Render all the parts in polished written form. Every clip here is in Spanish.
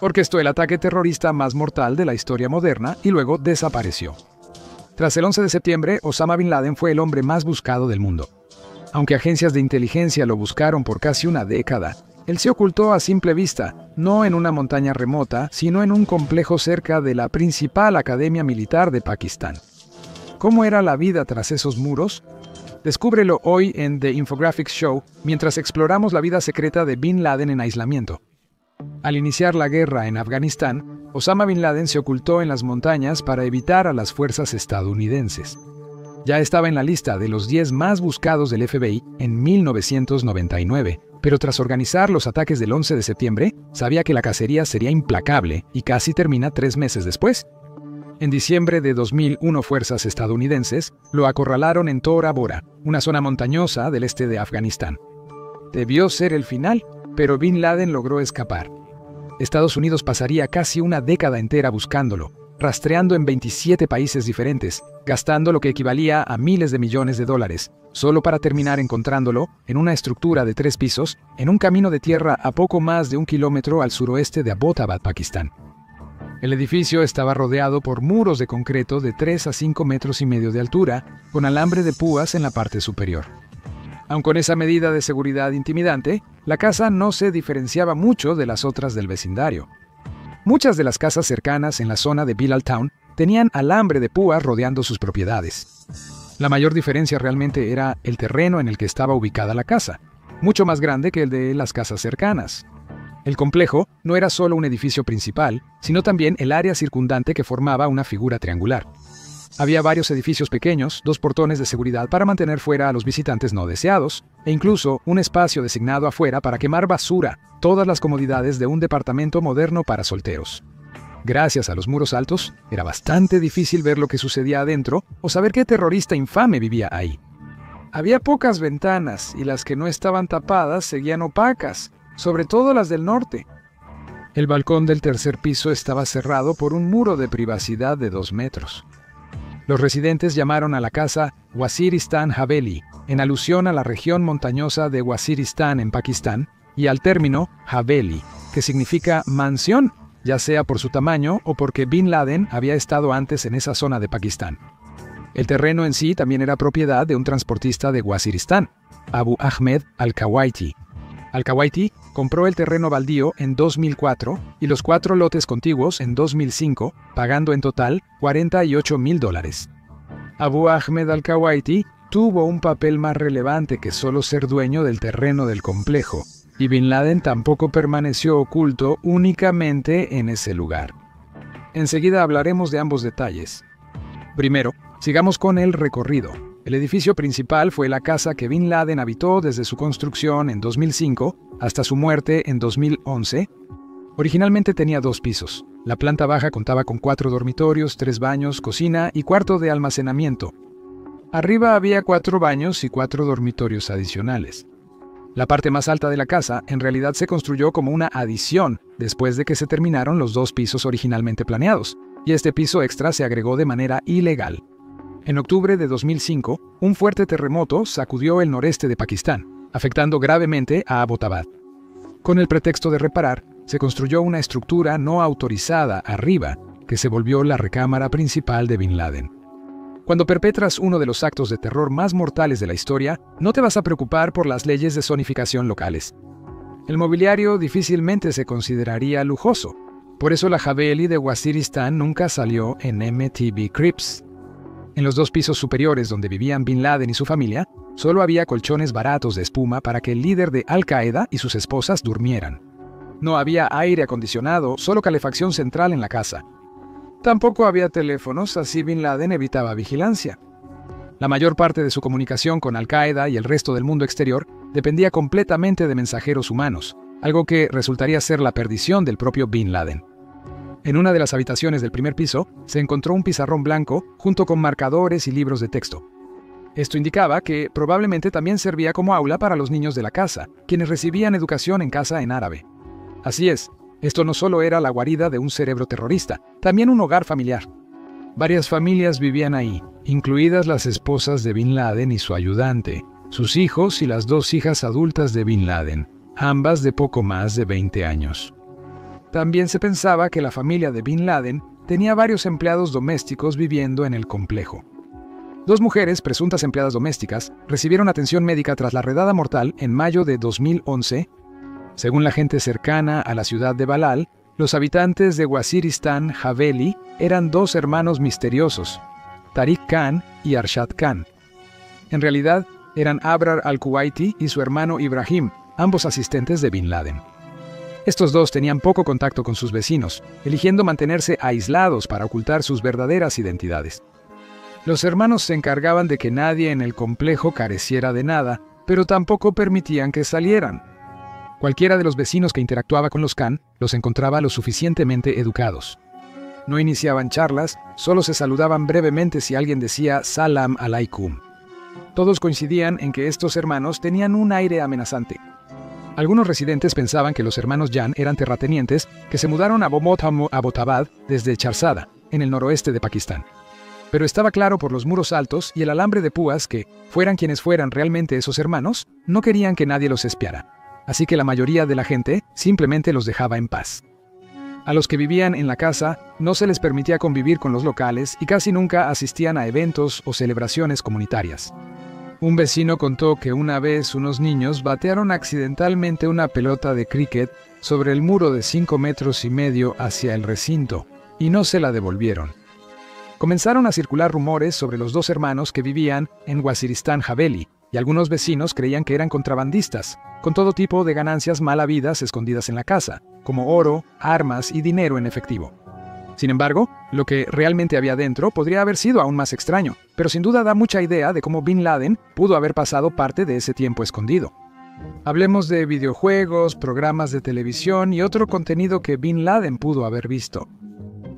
orquestó el ataque terrorista más mortal de la historia moderna y luego desapareció. Tras el 11 de septiembre, Osama Bin Laden fue el hombre más buscado del mundo. Aunque agencias de inteligencia lo buscaron por casi una década, él se ocultó a simple vista, no en una montaña remota, sino en un complejo cerca de la principal academia militar de Pakistán. ¿Cómo era la vida tras esos muros? Descúbrelo hoy en The Infographics Show mientras exploramos la vida secreta de Bin Laden en aislamiento. Al iniciar la guerra en Afganistán, Osama Bin Laden se ocultó en las montañas para evitar a las fuerzas estadounidenses. Ya estaba en la lista de los 10 más buscados del FBI en 1999, pero tras organizar los ataques del 11 de septiembre, sabía que la cacería sería implacable y casi termina 3 meses después. En diciembre de 2001, fuerzas estadounidenses lo acorralaron en Tora Bora, una zona montañosa del este de Afganistán. Debió ser el final, pero Bin Laden logró escapar. Estados Unidos pasaría casi una década entera buscándolo, rastreando en 27 países diferentes, gastando lo que equivalía a miles de millones de dólares, solo para terminar encontrándolo en una estructura de 3 pisos, en un camino de tierra a poco más de 1 kilómetro al suroeste de Abbottabad, Pakistán. El edificio estaba rodeado por muros de concreto de 3 a 5 metros y medio de altura, con alambre de púas en la parte superior. Aun con esa medida de seguridad intimidante, la casa no se diferenciaba mucho de las otras del vecindario. Muchas de las casas cercanas en la zona de Bilal Town tenían alambre de púas rodeando sus propiedades. La mayor diferencia realmente era el terreno en el que estaba ubicada la casa, mucho más grande que el de las casas cercanas. El complejo no era solo un edificio principal, sino también el área circundante que formaba una figura triangular. Había varios edificios pequeños, 2 portones de seguridad para mantener fuera a los visitantes no deseados, e incluso un espacio designado afuera para quemar basura, todas las comodidades de un departamento moderno para solteros. Gracias a los muros altos, era bastante difícil ver lo que sucedía adentro o saber qué terrorista infame vivía ahí. Había pocas ventanas y las que no estaban tapadas seguían opacas, sobre todo las del norte. El balcón del tercer piso estaba cerrado por un muro de privacidad de 2 metros. Los residentes llamaron a la casa Waziristan Haveli, en alusión a la región montañosa de Waziristán en Pakistán, y al término Haveli, que significa mansión, ya sea por su tamaño o porque Bin Laden había estado antes en esa zona de Pakistán. El terreno en sí también era propiedad de un transportista de Waziristán, Abu Ahmed Al-Kawaiti. Al-Kawaiti compró el terreno baldío en 2004 y los 4 lotes contiguos en 2005, pagando en total $48,000. Abu Ahmed Al-Kawaiti tuvo un papel más relevante que solo ser dueño del terreno del complejo, y Bin Laden tampoco permaneció oculto únicamente en ese lugar. Enseguida hablaremos de ambos detalles. Primero, sigamos con el recorrido. El edificio principal fue la casa que Bin Laden habitó desde su construcción en 2005 hasta su muerte en 2011. Originalmente tenía 2 pisos. La planta baja contaba con 4 dormitorios, 3 baños, cocina y cuarto de almacenamiento. Arriba había 4 baños y 4 dormitorios adicionales. La parte más alta de la casa en realidad se construyó como una adición después de que se terminaron los 2 pisos originalmente planeados, y este piso extra se agregó de manera ilegal. En octubre de 2005, un fuerte terremoto sacudió el noreste de Pakistán, afectando gravemente a Abbottabad. Con el pretexto de reparar, se construyó una estructura no autorizada arriba, que se volvió la recámara principal de Bin Laden. Cuando perpetras uno de los actos de terror más mortales de la historia, no te vas a preocupar por las leyes de zonificación locales. El mobiliario difícilmente se consideraría lujoso. Por eso la Haveli de Waziristán nunca salió en MTV Cribs. En los 2 pisos superiores donde vivían Bin Laden y su familia, solo había colchones baratos de espuma para que el líder de Al-Qaeda y sus esposas durmieran. No había aire acondicionado, solo calefacción central en la casa. Tampoco había teléfonos, así Bin Laden evitaba vigilancia. La mayor parte de su comunicación con Al-Qaeda y el resto del mundo exterior dependía completamente de mensajeros humanos, algo que resultaría ser la perdición del propio Bin Laden. En una de las habitaciones del primer piso se encontró un pizarrón blanco junto con marcadores y libros de texto. Esto indicaba que probablemente también servía como aula para los niños de la casa, quienes recibían educación en casa en árabe. Así es, esto no solo era la guarida de un cerebro terrorista, también un hogar familiar. Varias familias vivían ahí, incluidas las esposas de Bin Laden y su ayudante, sus hijos y las 2 hijas adultas de Bin Laden, ambas de poco más de 20 años. También se pensaba que la familia de Bin Laden tenía varios empleados domésticos viviendo en el complejo. 2 mujeres, presuntas empleadas domésticas, recibieron atención médica tras la redada mortal en mayo de 2011. Según la gente cercana a la ciudad de Balal, los habitantes de Waziristan Haveli eran 2 hermanos misteriosos, Tariq Khan y Arshad Khan. En realidad, eran Abrar al-Kuwaiti y su hermano Ibrahim, ambos asistentes de Bin Laden. Estos 2 tenían poco contacto con sus vecinos, eligiendo mantenerse aislados para ocultar sus verdaderas identidades. Los hermanos se encargaban de que nadie en el complejo careciera de nada, pero tampoco permitían que salieran. Cualquiera de los vecinos que interactuaba con los Khan los encontraba lo suficientemente educados. No iniciaban charlas, solo se saludaban brevemente si alguien decía Salam alaikum. Todos coincidían en que estos hermanos tenían un aire amenazante. Algunos residentes pensaban que los hermanos Jan eran terratenientes que se mudaron a Abbottabad desde Charzada, en el noroeste de Pakistán. Pero estaba claro por los muros altos y el alambre de púas que, fueran quienes fueran realmente esos hermanos, no querían que nadie los espiara. Así que la mayoría de la gente simplemente los dejaba en paz. A los que vivían en la casa no se les permitía convivir con los locales y casi nunca asistían a eventos o celebraciones comunitarias. Un vecino contó que una vez unos niños batearon accidentalmente una pelota de cricket sobre el muro de 5,5 metros hacia el recinto y no se la devolvieron. Comenzaron a circular rumores sobre los 2 hermanos que vivían en Waziristan Haveli, y algunos vecinos creían que eran contrabandistas, con todo tipo de ganancias mal habidas escondidas en la casa, como oro, armas y dinero en efectivo. Sin embargo, lo que realmente había dentro podría haber sido aún más extraño, pero sin duda da mucha idea de cómo Bin Laden pudo haber pasado parte de ese tiempo escondido. Hablemos de videojuegos, programas de televisión y otro contenido que Bin Laden pudo haber visto.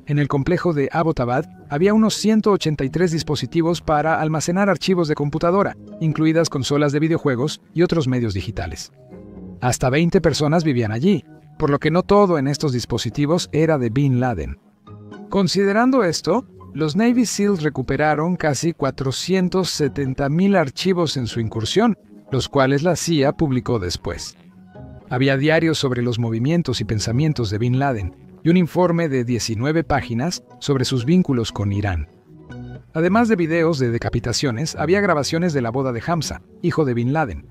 En el complejo de Abbottabad había unos 183 dispositivos para almacenar archivos de computadora, incluidas consolas de videojuegos y otros medios digitales. Hasta 20 personas vivían allí, por lo que no todo en estos dispositivos era de Bin Laden. Considerando esto, los Navy SEALs recuperaron casi 470,000 archivos en su incursión, los cuales la CIA publicó después. Había diarios sobre los movimientos y pensamientos de Bin Laden, y un informe de 19 páginas sobre sus vínculos con Irán. Además de videos de decapitaciones, había grabaciones de la boda de Hamza, hijo de Bin Laden.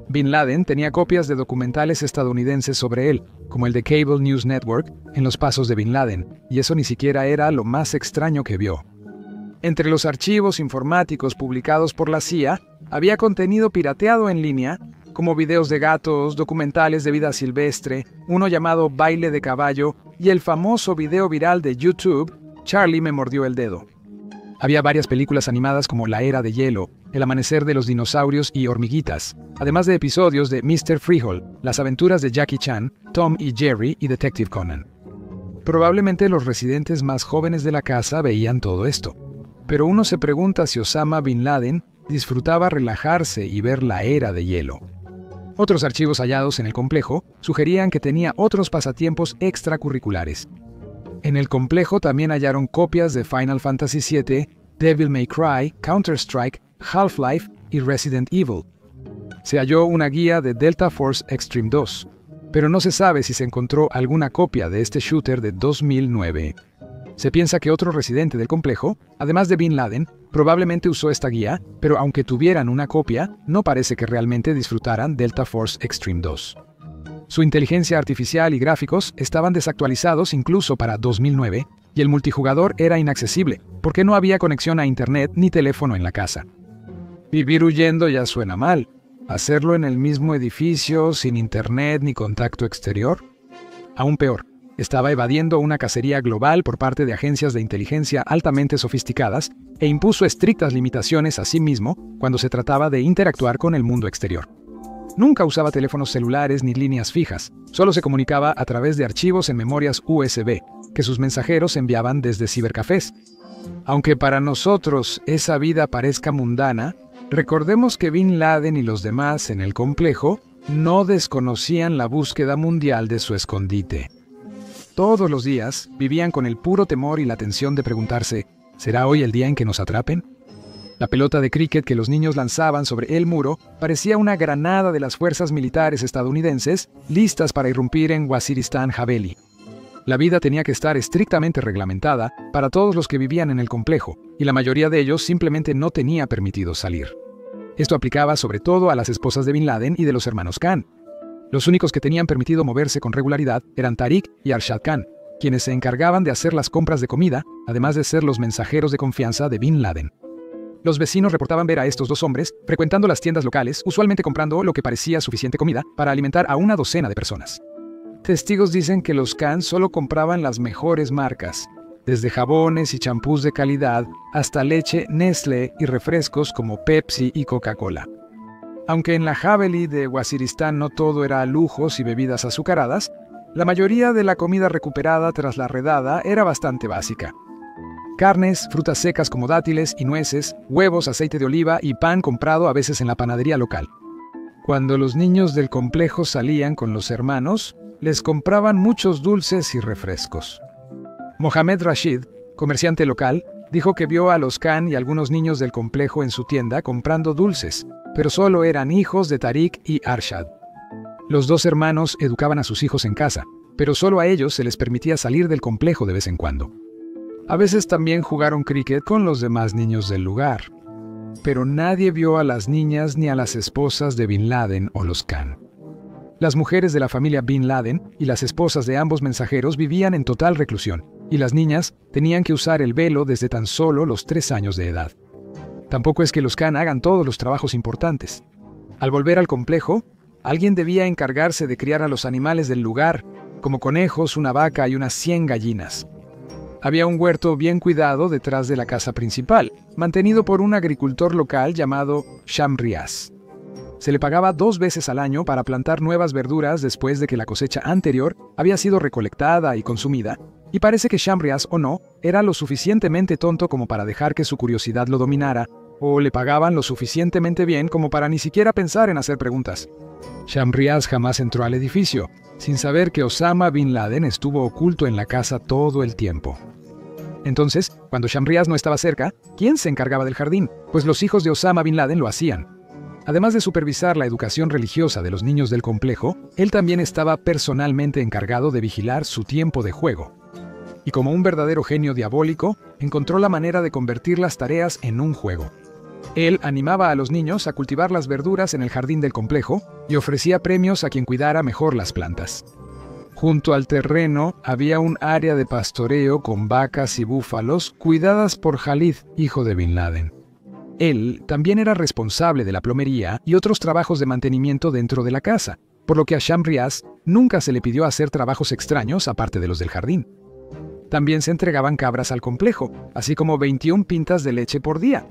Bin Laden tenía copias de documentales estadounidenses sobre él, como el de Cable News Network, en los pasos de Bin Laden, y eso ni siquiera era lo más extraño que vio. Entre los archivos informáticos publicados por la CIA, había contenido pirateado en línea, como videos de gatos, documentales de vida silvestre, uno llamado Baile de Caballo y el famoso video viral de YouTube, Charlie me mordió el dedo. Había varias películas animadas como La Era de Hielo, El Amanecer de los Dinosaurios y Hormiguitas, además de episodios de Mr. Freehole, Las Aventuras de Jackie Chan, Tom y Jerry y Detective Conan. Probablemente los residentes más jóvenes de la casa veían todo esto, pero uno se pregunta si Osama Bin Laden disfrutaba relajarse y ver La Era de Hielo. Otros archivos hallados en el complejo sugerían que tenía otros pasatiempos extracurriculares. En el complejo también hallaron copias de Final Fantasy VII, Devil May Cry, Counter-Strike, Half-Life y Resident Evil. Se halló una guía de Delta Force Extreme 2, pero no se sabe si se encontró alguna copia de este shooter de 2009. Se piensa que otro residente del complejo, además de Bin Laden, probablemente usó esta guía, pero aunque tuvieran una copia, no parece que realmente disfrutaran Delta Force Extreme 2. Su inteligencia artificial y gráficos estaban desactualizados incluso para 2009, y el multijugador era inaccesible, porque no había conexión a internet ni teléfono en la casa. Vivir huyendo ya suena mal. ¿Hacerlo en el mismo edificio, sin internet ni contacto exterior? Aún peor. Estaba evadiendo una cacería global por parte de agencias de inteligencia altamente sofisticadas e impuso estrictas limitaciones a sí mismo cuando se trataba de interactuar con el mundo exterior. Nunca usaba teléfonos celulares ni líneas fijas, solo se comunicaba a través de archivos en memorias USB, que sus mensajeros enviaban desde cibercafés. Aunque para nosotros esa vida parezca mundana, recordemos que Bin Laden y los demás en el complejo no desconocían la búsqueda mundial de su escondite. Todos los días vivían con el puro temor y la tensión de preguntarse, ¿será hoy el día en que nos atrapen? La pelota de cricket que los niños lanzaban sobre el muro parecía una granada de las fuerzas militares estadounidenses listas para irrumpir en Waziristan Haveli. La vida tenía que estar estrictamente reglamentada para todos los que vivían en el complejo, y la mayoría de ellos simplemente no tenía permitido salir. Esto aplicaba sobre todo a las esposas de Bin Laden y de los hermanos Khan. Los únicos que tenían permitido moverse con regularidad eran Tariq y Arshad Khan, quienes se encargaban de hacer las compras de comida, además de ser los mensajeros de confianza de Bin Laden. Los vecinos reportaban ver a estos dos hombres frecuentando las tiendas locales, usualmente comprando lo que parecía suficiente comida para alimentar a una docena de personas. Testigos dicen que los Khan solo compraban las mejores marcas, desde jabones y champús de calidad hasta leche Nestlé y refrescos como Pepsi y Coca-Cola. Aunque en la Haveli de Waziristán no todo era lujos y bebidas azucaradas, la mayoría de la comida recuperada tras la redada era bastante básica. Carnes, frutas secas como dátiles y nueces, huevos, aceite de oliva y pan comprado a veces en la panadería local. Cuando los niños del complejo salían con los hermanos, les compraban muchos dulces y refrescos. Mohamed Rashid, comerciante local, dijo que vio a los Khan y algunos niños del complejo en su tienda comprando dulces, pero solo eran hijos de Tariq y Arshad. Los dos hermanos educaban a sus hijos en casa, pero solo a ellos se les permitía salir del complejo de vez en cuando. A veces también jugaron cricket con los demás niños del lugar, pero nadie vio a las niñas ni a las esposas de Bin Laden o los Khan. Las mujeres de la familia Bin Laden y las esposas de ambos mensajeros vivían en total reclusión, y las niñas tenían que usar el velo desde tan solo los 3 años de edad. Tampoco es que los Khan hagan todos los trabajos importantes. Al volver al complejo, alguien debía encargarse de criar a los animales del lugar, como conejos, una vaca y unas 100 gallinas. Había un huerto bien cuidado detrás de la casa principal, mantenido por un agricultor local llamado Shamriaz. Se le pagaba 2 veces al año para plantar nuevas verduras después de que la cosecha anterior había sido recolectada y consumida, y parece que Shamriaz, o no, era lo suficientemente tonto como para dejar que su curiosidad lo dominara, o le pagaban lo suficientemente bien como para ni siquiera pensar en hacer preguntas. Shamriaz jamás entró al edificio, sin saber que Osama Bin Laden estuvo oculto en la casa todo el tiempo. Entonces, cuando Shamriaz no estaba cerca, ¿quién se encargaba del jardín? Pues los hijos de Osama Bin Laden lo hacían. Además de supervisar la educación religiosa de los niños del complejo, él también estaba personalmente encargado de vigilar su tiempo de juego. Y como un verdadero genio diabólico, encontró la manera de convertir las tareas en un juego. Él animaba a los niños a cultivar las verduras en el jardín del complejo y ofrecía premios a quien cuidara mejor las plantas. Junto al terreno había un área de pastoreo con vacas y búfalos cuidadas por Khalid, hijo de Bin Laden. Él también era responsable de la plomería y otros trabajos de mantenimiento dentro de la casa, por lo que a Shamriaz nunca se le pidió hacer trabajos extraños aparte de los del jardín. También se entregaban cabras al complejo, así como 21 pintas de leche por día.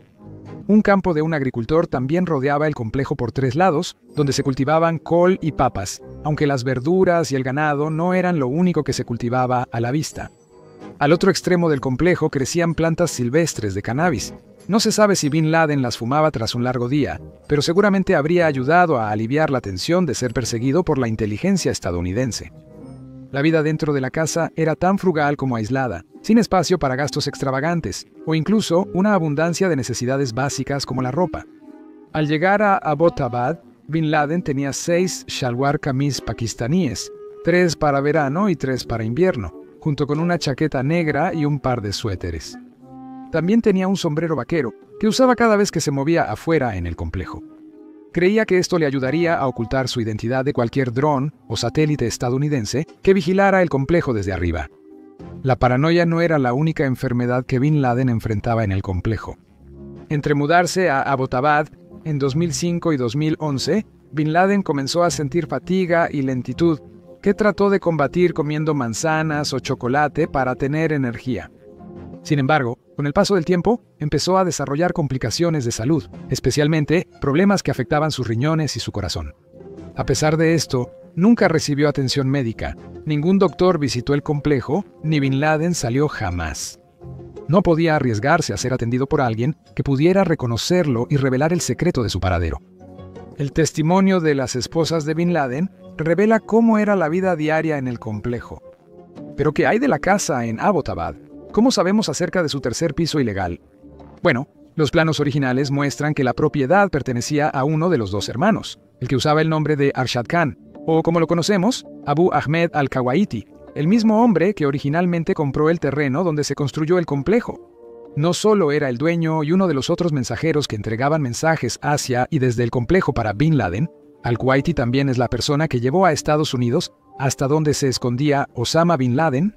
Un campo de un agricultor también rodeaba el complejo por 3 lados, donde se cultivaban col y papas, aunque las verduras y el ganado no eran lo único que se cultivaba a la vista. Al otro extremo del complejo crecían plantas silvestres de cannabis. No se sabe si Bin Laden las fumaba tras un largo día, pero seguramente habría ayudado a aliviar la tensión de ser perseguido por la inteligencia estadounidense. La vida dentro de la casa era tan frugal como aislada, sin espacio para gastos extravagantes, o incluso una abundancia de necesidades básicas como la ropa. Al llegar a Abbottabad, Bin Laden tenía 6 shalwar kameez pakistaníes, 3 para verano y 3 para invierno, junto con una chaqueta negra y un par de suéteres. También tenía un sombrero vaquero, que usaba cada vez que se movía afuera en el complejo. Creía que esto le ayudaría a ocultar su identidad de cualquier dron o satélite estadounidense que vigilara el complejo desde arriba. La paranoia no era la única enfermedad que Bin Laden enfrentaba en el complejo. Entre mudarse a Abbottabad en 2005 y 2011, Bin Laden comenzó a sentir fatiga y lentitud, que trató de combatir comiendo manzanas o chocolate para tener energía. Sin embargo, con el paso del tiempo, empezó a desarrollar complicaciones de salud, especialmente problemas que afectaban sus riñones y su corazón. A pesar de esto, nunca recibió atención médica, ningún doctor visitó el complejo, ni Bin Laden salió jamás. No podía arriesgarse a ser atendido por alguien que pudiera reconocerlo y revelar el secreto de su paradero. El testimonio de las esposas de Bin Laden revela cómo era la vida diaria en el complejo. ¿Pero qué hay de la casa en Abbottabad? ¿Cómo sabemos acerca de su tercer piso ilegal? Bueno, los planos originales muestran que la propiedad pertenecía a uno de los 2 hermanos, el que usaba el nombre de Arshad Khan, o como lo conocemos, Abu Ahmed al-Kawaiti, el mismo hombre que originalmente compró el terreno donde se construyó el complejo. No solo era el dueño y uno de los otros mensajeros que entregaban mensajes hacia y desde el complejo para Bin Laden, al-Kuwaiti también es la persona que llevó a Estados Unidos hasta donde se escondía Osama Bin Laden.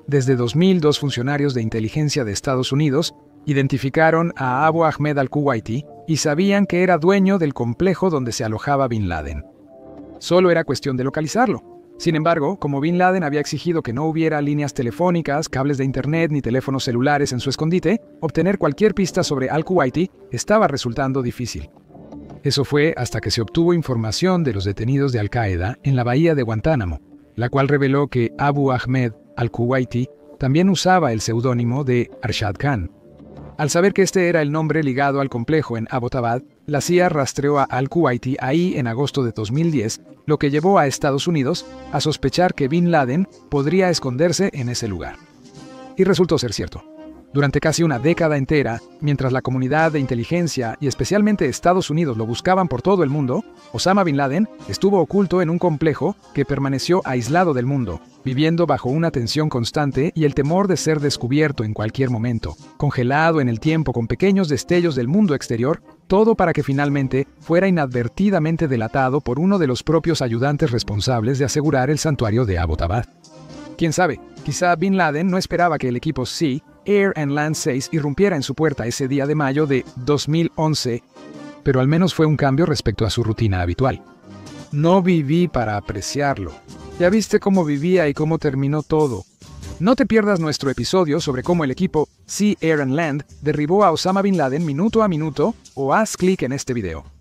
Desde 2002 funcionarios de inteligencia de Estados Unidos identificaron a Abu Ahmed al-Kuwaiti y sabían que era dueño del complejo donde se alojaba Bin Laden. Solo era cuestión de localizarlo. Sin embargo, como Bin Laden había exigido que no hubiera líneas telefónicas, cables de internet ni teléfonos celulares en su escondite, obtener cualquier pista sobre al-Kuwaiti estaba resultando difícil. Eso fue hasta que se obtuvo información de los detenidos de Al-Qaeda en la bahía de Guantánamo, la cual reveló que Abu Ahmed al-Kuwaiti también usaba el seudónimo de Arshad Khan. Al saber que este era el nombre ligado al complejo en Abbottabad, la CIA rastreó a al-Kuwaiti ahí en agosto de 2010, lo que llevó a Estados Unidos a sospechar que Bin Laden podría esconderse en ese lugar. Y resultó ser cierto. Durante casi una década entera, mientras la comunidad de inteligencia y especialmente Estados Unidos lo buscaban por todo el mundo, Osama Bin Laden estuvo oculto en un complejo que permaneció aislado del mundo, viviendo bajo una tensión constante y el temor de ser descubierto en cualquier momento, congelado en el tiempo con pequeños destellos del mundo exterior, todo para que finalmente fuera inadvertidamente delatado por uno de los propios ayudantes responsables de asegurar el santuario de Abbottabad. ¿Quién sabe? Quizá Bin Laden no esperaba que el equipo Sea, Air and Land 6 irrumpiera en su puerta ese día de mayo de 2011, pero al menos fue un cambio respecto a su rutina habitual. No viví para apreciarlo. Ya viste cómo vivía y cómo terminó todo. No te pierdas nuestro episodio sobre cómo el equipo Sea, Air and Land derribó a Osama Bin Laden minuto a minuto o haz clic en este video.